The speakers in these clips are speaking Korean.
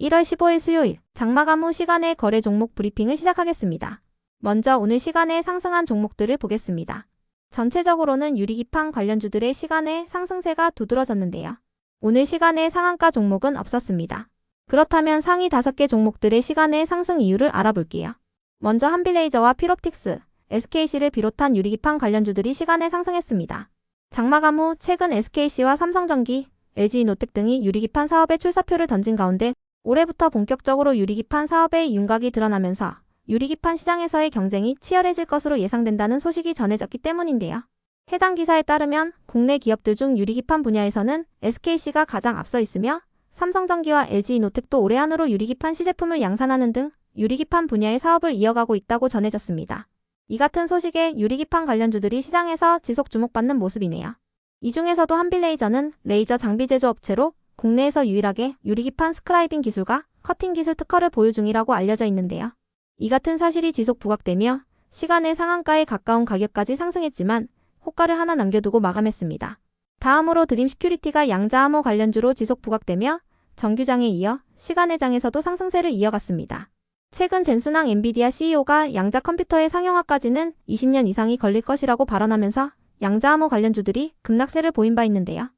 1월 15일 수요일 장마감 후 시간의 거래 종목 브리핑을 시작하겠습니다. 먼저 오늘 시간에 상승한 종목들을 보겠습니다. 전체적으로는 유리기판 관련주들의 시간의 상승세가 두드러졌는데요. 오늘 시간의 상한가 종목은 없었습니다. 그렇다면 상위 5개 종목들의 시간의 상승 이유를 알아볼게요. 먼저 한빌레이저와 필옵틱스, SKC를 비롯한 유리기판 관련주들이 시간에 상승했습니다. 장마감 후 최근 SKC와 삼성전기, LG이노텍 등이 유리기판 사업에 출사표를 던진 가운데 올해부터 본격적으로 유리기판 사업의 윤곽이 드러나면서 유리기판 시장에서의 경쟁이 치열해질 것으로 예상된다는 소식이 전해졌기 때문인데요. 해당 기사에 따르면 국내 기업들 중 유리기판 분야에서는 SKC가 가장 앞서 있으며 삼성전기와 LG이노텍도 올해 안으로 유리기판 시제품을 양산하는 등 유리기판 분야의 사업을 이어가고 있다고 전해졌습니다. 이 같은 소식에 유리기판 관련주들이 시장에서 지속 주목받는 모습이네요. 이 중에서도 한빌레이저는 레이저 장비 제조업체로 국내에서 유일하게 유리기판 스크라이빙 기술과 커팅 기술 특허를 보유 중이라고 알려져 있는데요. 이 같은 사실이 지속 부각되며 시간의 상한가에 가까운 가격까지 상승했지만 호가를 하나 남겨두고 마감했습니다. 다음으로 드림시큐리티가 양자암호 관련주로 지속 부각되며 정규장에 이어 시간의 장에서도 상승세를 이어갔습니다. 최근 젠슨항 엔비디아 CEO가 양자 컴퓨터의 상용화까지는 20년 이상이 걸릴 것이라고 발언하면서 양자암호 관련주들이 급락세를 보인 바 있는데요.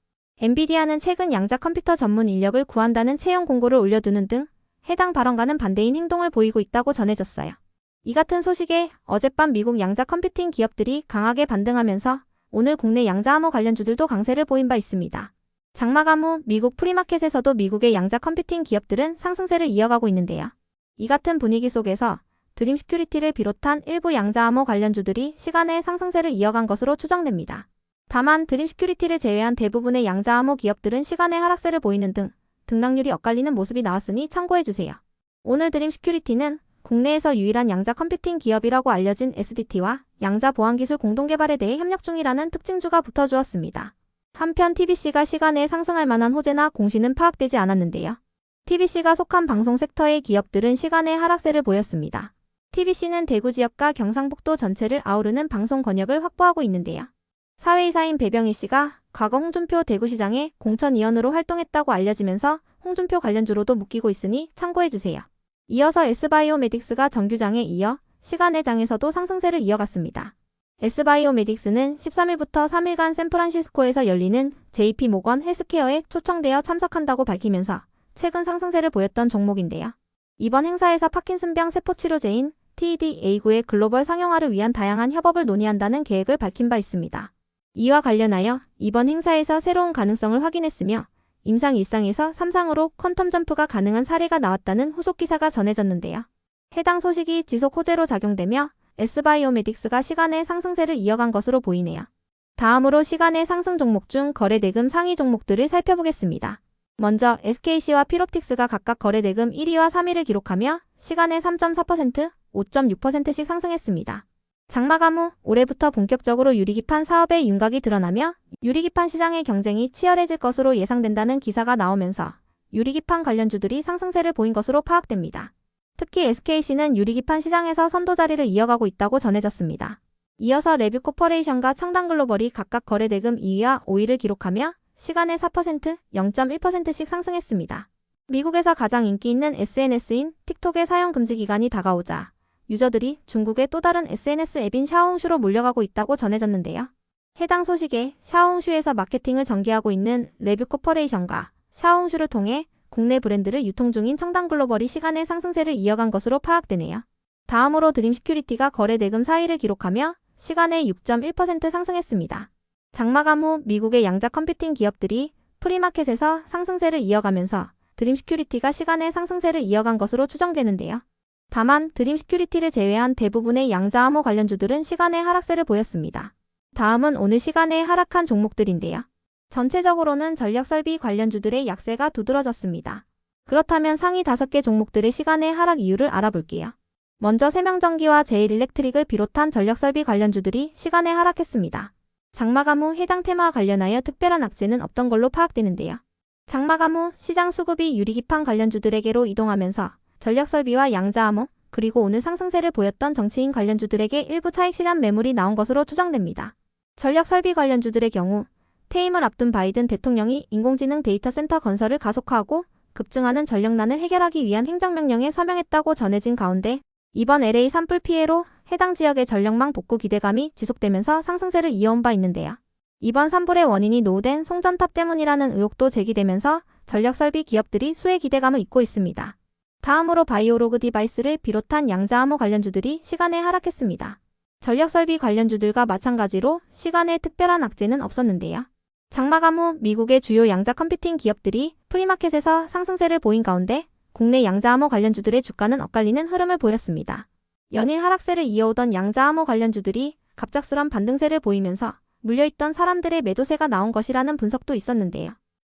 엔비디아는 최근 양자 컴퓨터 전문 인력을 구한다는 채용 공고를 올려두는 등 해당 발언과는 반대인 행동을 보이고 있다고 전해졌어요. 이 같은 소식에 어젯밤 미국 양자 컴퓨팅 기업들이 강하게 반등하면서 오늘 국내 양자암호 관련주들도 강세를 보인 바 있습니다. 장마감 후 미국 프리마켓에서도 미국의 양자 컴퓨팅 기업들은 상승세를 이어가고 있는데요. 이 같은 분위기 속에서 드림시큐리티를 비롯한 일부 양자암호 관련주들이 시간의 상승세를 이어간 것으로 추정됩니다. 다만 드림시큐리티를 제외한 대부분의 양자암호 기업들은 시간의 하락세를 보이는 등 등락률이 엇갈리는 모습이 나왔으니 참고해주세요. 오늘 드림시큐리티는 국내에서 유일한 양자 컴퓨팅 기업이라고 알려진 SDT와 양자 보안기술 공동개발에 대해 협력 중이라는 특징주가 붙어주었습니다. 한편 TBC가 시간에 상승할 만한 호재나 공시는 파악되지 않았는데요. TBC가 속한 방송 섹터의 기업들은 시간의 하락세를 보였습니다. TBC는 대구 지역과 경상북도 전체를 아우르는 방송 권역을 확보하고 있는데요. 사회이사인 배병희 씨가 과거 홍준표 대구시장의 공천위원으로 활동했다고 알려지면서 홍준표 관련주로도 묶이고 있으니 참고해주세요. 이어서 S바이오메딕스가 정규장에 이어 시간의 장에서도 상승세를 이어갔습니다. S바이오메딕스는 13일부터 3일간 샌프란시스코에서 열리는 JP모건 헬스케어에 초청되어 참석한다고 밝히면서 최근 상승세를 보였던 종목인데요. 이번 행사에서 파킨슨병 세포치료제인 TED-A9의 글로벌 상용화를 위한 다양한 협업을 논의한다는 계획을 밝힌 바 있습니다. 이와 관련하여 이번 행사에서 새로운 가능성을 확인했으며 임상 1상에서 3상으로 퀀텀 점프가 가능한 사례가 나왔다는 후속 기사가 전해졌는데요. 해당 소식이 지속 호재로 작용되며 S바이오메딕스가 시간의 상승세를 이어간 것으로 보이네요. 다음으로 시간의 상승 종목 중 거래대금 상위 종목들을 살펴보겠습니다. 먼저 SKC와 필옵틱스가 각각 거래대금 1위와 3위를 기록하며 시간의 3.4%, 5.6%씩 상승했습니다. 장마감 후 올해부터 본격적으로 유리기판 사업의 윤곽이 드러나며 유리기판 시장의 경쟁이 치열해질 것으로 예상된다는 기사가 나오면서 유리기판 관련주들이 상승세를 보인 것으로 파악됩니다. 특히 SKC는 유리기판 시장에서 선도 자리를 이어가고 있다고 전해졌습니다. 이어서 레뷰코퍼레이션과 청담글로벌이 각각 거래대금 2위와 5위를 기록하며 시간의 4%, 0.1%씩 상승했습니다. 미국에서 가장 인기 있는 SNS인 틱톡의 사용 금지 기간이 다가오자 유저들이 중국의 또 다른 SNS 앱인 샤오홍슈로 몰려가고 있다고 전해졌는데요. 해당 소식에 샤오홍슈에서 마케팅을 전개하고 있는 레뷰코퍼레이션과 샤오홍슈를 통해 국내 브랜드를 유통 중인 청담글로벌이 시간의 상승세를 이어간 것으로 파악되네요. 다음으로 드림시큐리티가 거래대금 4위를 기록하며 시간의 6.1% 상승했습니다. 장마감 후 미국의 양자 컴퓨팅 기업들이 프리마켓에서 상승세를 이어가면서 드림시큐리티가 시간의 상승세를 이어간 것으로 추정되는데요. 다만 드림시큐리티를 제외한 대부분의 양자암호 관련주들은 시간의 하락세를 보였습니다. 다음은 오늘 시간에 하락한 종목들인데요. 전체적으로는 전력설비 관련주들의 약세가 두드러졌습니다. 그렇다면 상위 5개 종목들의 시간의 하락 이유를 알아볼게요. 먼저 세명전기와 제일일렉트릭을 비롯한 전력설비 관련주들이 시간에 하락했습니다. 장마감 후 해당 테마와 관련하여 특별한 악재는 없던 걸로 파악되는데요. 장마감 후 시장 수급이 유리기판 관련주들에게로 이동하면서 전력설비와 양자암호, 그리고 오늘 상승세를 보였던 정치인 관련주들에게 일부 차익 실현 매물이 나온 것으로 추정됩니다. 전력설비 관련주들의 경우 퇴임을 앞둔 바이든 대통령이 인공지능 데이터 센터 건설을 가속화하고 급증하는 전력난을 해결하기 위한 행정명령에 서명했다고 전해진 가운데 이번 LA 산불 피해로 해당 지역의 전력망 복구 기대감이 지속되면서 상승세를 이어온 바 있는데요. 이번 산불의 원인이 노후된 송전탑 때문이라는 의혹도 제기되면서 전력설비 기업들이 수혜 기대감을 잇고 있습니다. 다음으로 바이오로그 디바이스를 비롯한 양자암호 관련주들이 시간에 하락했습니다. 전력설비 관련주들과 마찬가지로 시간에 특별한 악재는 없었는데요. 장마감 후 미국의 주요 양자 컴퓨팅 기업들이 프리마켓에서 상승세를 보인 가운데 국내 양자암호 관련주들의 주가는 엇갈리는 흐름을 보였습니다. 연일 하락세를 이어오던 양자암호 관련주들이 갑작스런 반등세를 보이면서 물려있던 사람들의 매도세가 나온 것이라는 분석도 있었는데요.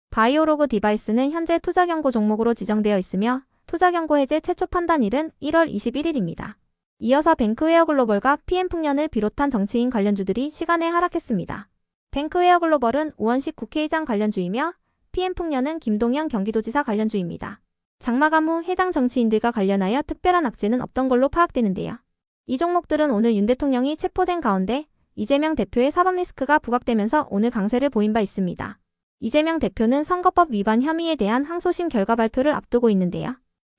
바이오로그 디바이스는 현재 투자경고 종목으로 지정되어 있으며 투자경고 해제 최초 판단일은 1월 21일입니다. 이어서 뱅크웨어 글로벌과 PM풍년을 비롯한 정치인 관련주들이 시간에 하락했습니다. 뱅크웨어 글로벌은 우원식 국회의장 관련주이며 PM풍년은 김동연 경기도지사 관련주입니다. 장마감 후 해당 정치인들과 관련하여 특별한 악재는 없던 걸로 파악되는데요. 이 종목들은 오늘 윤 대통령이 체포된 가운데 이재명 대표의 사법 리스크가 부각되면서 오늘 강세를 보인 바 있습니다. 이재명 대표는 선거법 위반 혐의에 대한 항소심 결과 발표를 앞두고 있는데요.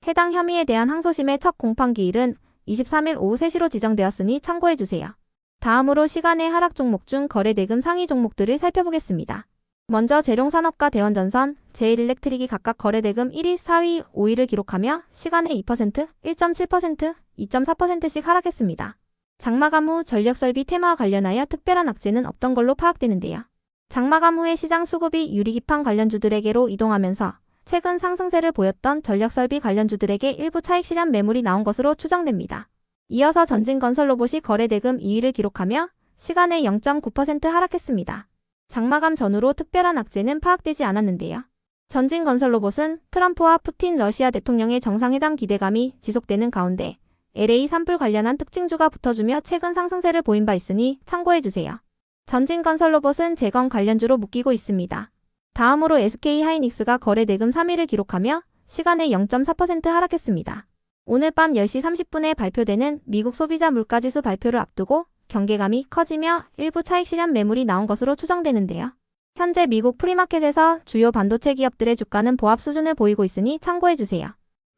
해당 혐의에 대한 항소심의 첫 공판기일은 23일 오후 3시로 지정되었으니 참고해주세요. 다음으로 시간의 하락 종목 중 거래 대금 상위 종목들을 살펴보겠습니다. 먼저 재룡산업과 대원전선, 제일일렉트릭이 각각 거래 대금 1위, 4위, 5위를 기록하며 시간에 2%, 1.7%, 2.4%씩 하락했습니다. 장마감 후 전력설비 테마와 관련하여 특별한 악재는 없던 걸로 파악되는데요. 장마감 후에 시장 수급이 유리기판 관련주들에게로 이동하면서 최근 상승세를 보였던 전력설비 관련주들에게 일부 차익 실현 매물이 나온 것으로 추정됩니다. 이어서 전진건설로봇이 거래 대금 2위를 기록하며 시간에 0.9% 하락했습니다. 장마감 전후로 특별한 악재는 파악되지 않았는데요. 전진건설로봇은 트럼프와 푸틴 러시아 대통령의 정상회담 기대감이 지속되는 가운데 LA 산불 관련한 특징주가 붙어주며 최근 상승세를 보인 바 있으니 참고해주세요. 전진건설로봇은 재건 관련주로 묶이고 있습니다. 다음으로 SK하이닉스가 거래 대금 3위를 기록하며 시간에 0.4% 하락했습니다. 오늘 밤 10시 30분에 발표되는 미국 소비자 물가지수 발표를 앞두고 경계감이 커지며 일부 차익 실현 매물이 나온 것으로 추정되는데요. 현재 미국 프리마켓에서 주요 반도체 기업들의 주가는 보합 수준을 보이고 있으니 참고해주세요.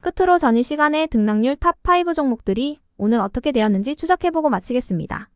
끝으로 전일 시간에 등락률 탑5 종목들이 오늘 어떻게 되었는지 추적해보고 마치겠습니다.